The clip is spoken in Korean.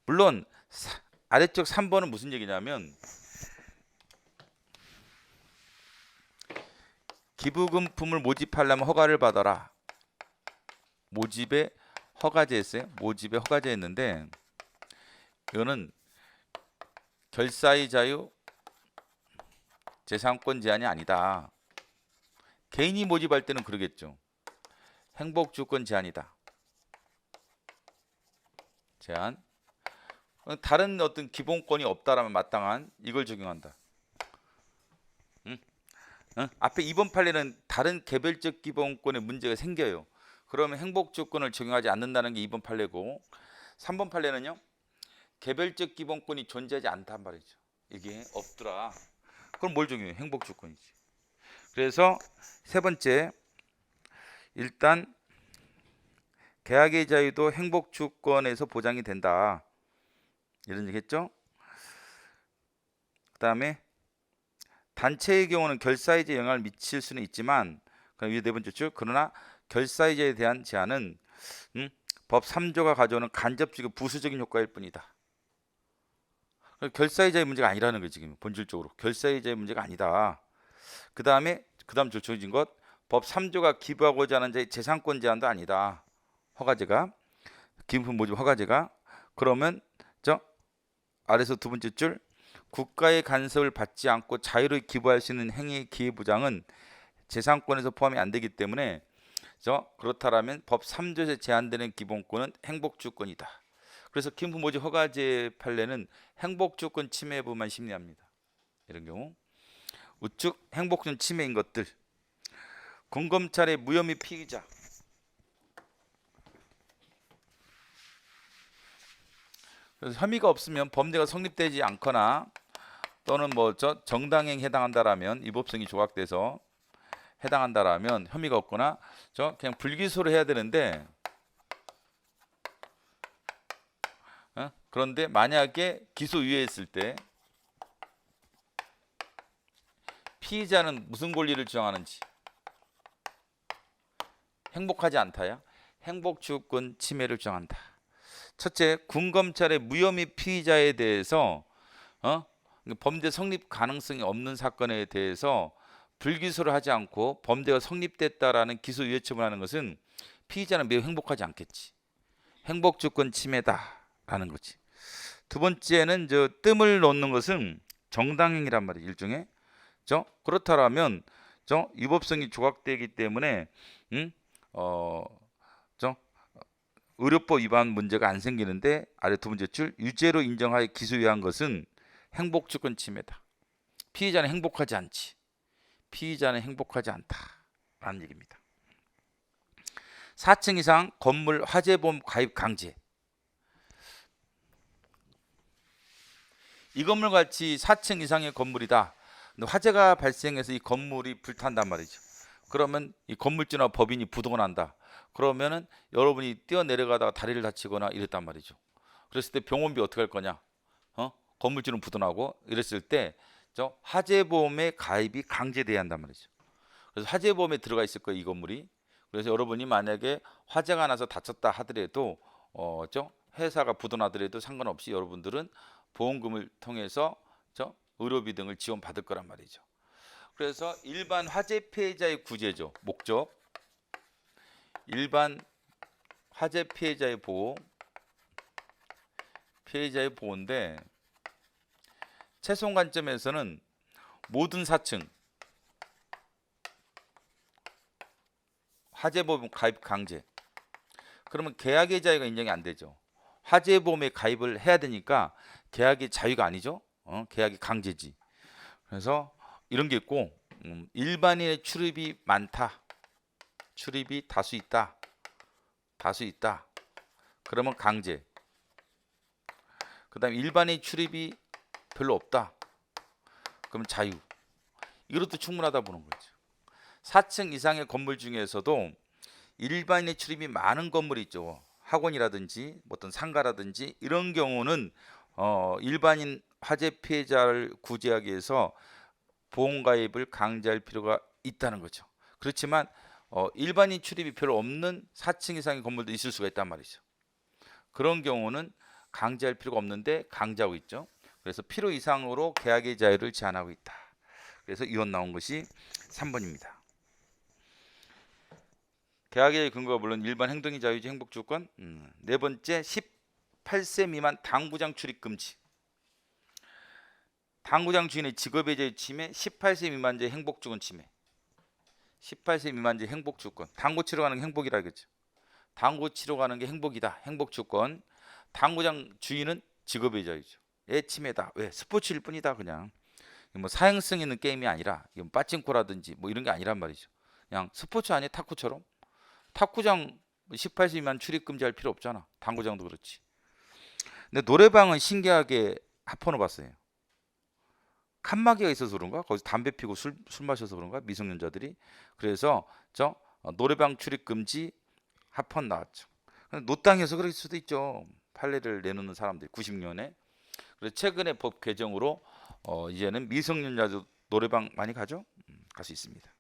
물론 아래쪽 3번은 무슨 얘기냐면 기부금품을 모집하려면 허가를 받아라. 모집에 허가제 했어요. 모집에 허가제 했는데 이거는 결사의 자유 재산권 제한이 아니다. 개인이 모집할 때는 그러겠죠. 행복주권 제한이다. 제한. 다른 어떤 기본권이 없다라면 마땅한 이걸 적용한다. 응? 응? 앞에 2번 판례는 다른 개별적 기본권에 문제가 생겨요. 그러면 행복주권을 적용하지 않는다는 게 2번 판례고 3번 판례는요. 개별적 기본권이 존재하지 않단 말이죠. 이게 없더라. 그럼 뭘 적용해요? 행복주권이지. 그래서 세 번째 일단 계약의 자유도 행복주권에서 보장이 된다. 이런 얘기했죠. 그 다음에 단체의 경우는 결사이자에 영향을 미칠 수는 있지만 그럼 이 네 번째 줄 그러나 결사이자에 대한 제한은 법 3조가 가져오는 간접적이고 부수적인 효과일 뿐이다. 결사이자의 문제가 아니라는 거예요. 지금 본질적으로 결사이자의 문제가 아니다. 그 다음 줄 정해진 것 법 3조가 기부하고자 하는 자의 재산권 제한도 아니다. 허가제가 기부품 모집 허가제가 그러면 저 아래서 두 번째 줄 국가의 간섭을 받지 않고 자유롭게 기부할 수 있는 행위 기회부장은 재산권에서 포함이 안 되기 때문에 그렇다라면 법 3조에서 제한되는 기본권은 행복주권이다. 그래서 기부품 모집 허가제 판례는 행복주권 침해 부분만 심리합니다. 이런 경우 우측 행복주권 침해인 것들 군검찰의 무혐의 피의자 그래서 혐의가 없으면 범죄가 성립되지 않거나 또는 정당행위에 해당한다라면 위법성이 조각돼서 해당한다라면 혐의가 없거나 그냥 불기소를 해야 되는데 그런데 만약에 기소유예했을 때 피의자는 무슨 권리를 주장하는지 행복하지 않다야 행복주권 침해를 주장한다. 첫째, 군검찰의 무혐의 피의자에 대해서 범죄 성립 가능성이 없는 사건에 대해서 불기소를 하지 않고 범죄가 성립됐다라는 기소유예 처분하는 것은 피의자는 매우 행복하지 않겠지. 행복주권 침해다라는 거지. 두 번째는 뜸을 놓는 것은 정당행위란 말이에요. 일종의 그렇다라면 위법성이 조각되기 때문에 의료법 위반 문제가 안 생기는데 아래 두 번째 줄 유죄로 인정하여 기소유예한 것은 행복주권 침해다. 피의자는 행복하지 않지. 피의자는 행복하지 않다라는 얘기입니다. 4층 이상 건물 화재보험 가입 강제. 이 건물 같이 4층 이상의 건물이다. 근데 화재가 발생해서 이 건물이 불탄단 말이죠. 그러면 이 건물주나 법인이 부도가 난다. 그러면은 여러분이 뛰어내려가다가 다리를 다치거나 이랬단 말이죠. 그랬을 때 병원비 어떻게 할 거냐? 건물주는 부도나고 이랬을 때 화재보험에 가입이 강제돼야 한단 말이죠. 그래서 화재보험에 들어가 있을 거예요, 이 건물이. 그래서 여러분이 만약에 화재가 나서 다쳤다 하더라도 회사가 부도나더라도 상관없이 여러분들은 보험금을 통해서 의료비 등을 지원받을 거란 말이죠. 그래서 일반 화재 피해자의 구제죠. 목적 일반 화재 피해자의 보호 피해자의 보호인데 최소한 관점에서는 모든 4층 화재보험 가입 강제 그러면 계약의 자유가 인정이 안 되죠. 화재보험에 가입을 해야 되니까 계약의 자유가 아니죠. 계약이 강제지. 그래서 이런 게 있고 일반인의 출입이 많다. 출입이 다수 있다. 그러면 강제. 그 다음에 일반인 출입이 별로 없다. 그럼 자유. 이것도 충분하다 보는 거죠. 4층 이상의 건물 중에서도 일반인의 출입이 많은 건물이 있죠. 학원이라든지 어떤 상가라든지 이런 경우는 일반인 화재 피해자를 구제하기 위해서 보험가입을 강제할 필요가 있다는 거죠. 그렇지만 일반인 출입이 별로 없는 4층 이상의 건물도 있을 수가 있단 말이죠. 그런 경우는 강제할 필요가 없는데 강제하고 있죠. 그래서 필요 이상으로 계약의 자유를 제한하고 있다. 그래서 이혼 나온 것이 3번입니다. 계약의 근거가 물론 일반 행동의 자유지 행복주권. 네 번째 18세 미만 당구장 출입 금지. 당구장 주인의 직업의 자유 침해, 18세 미만자의 행복주권 침해. 18세 미만자의 행복주권. 당구 치러 가는 게 행복이라 그랬죠. 당구 치러 가는 게 행복이다. 행복주권. 당구장 주인은 직업의 자유죠. 애 침해다. 왜? 스포츠일 뿐이다. 그냥 뭐 사행성 있는 게임이 아니라 이건 빠찡코라든지 뭐 이런 게 아니란 말이죠. 그냥 스포츠 아니야? 탁구처럼. 탁구장 18세 미만 출입 금지할 필요 없잖아. 당구장도 그렇지. 근데 노래방은 신기하게 합헌을 봤어요. 칸막이가 있어서 그런가? 거기서 담배 피고 술 마셔서 그런가? 미성년자들이. 그래서 노래방 출입 금지 합헌 나왔죠. 노땅에서 그럴 수도 있죠. 판례를 내놓는 사람들이 90년에. 그래서 최근에 법 개정으로 이제는 미성년자도 노래방 많이 가죠? 갈 수 있습니다.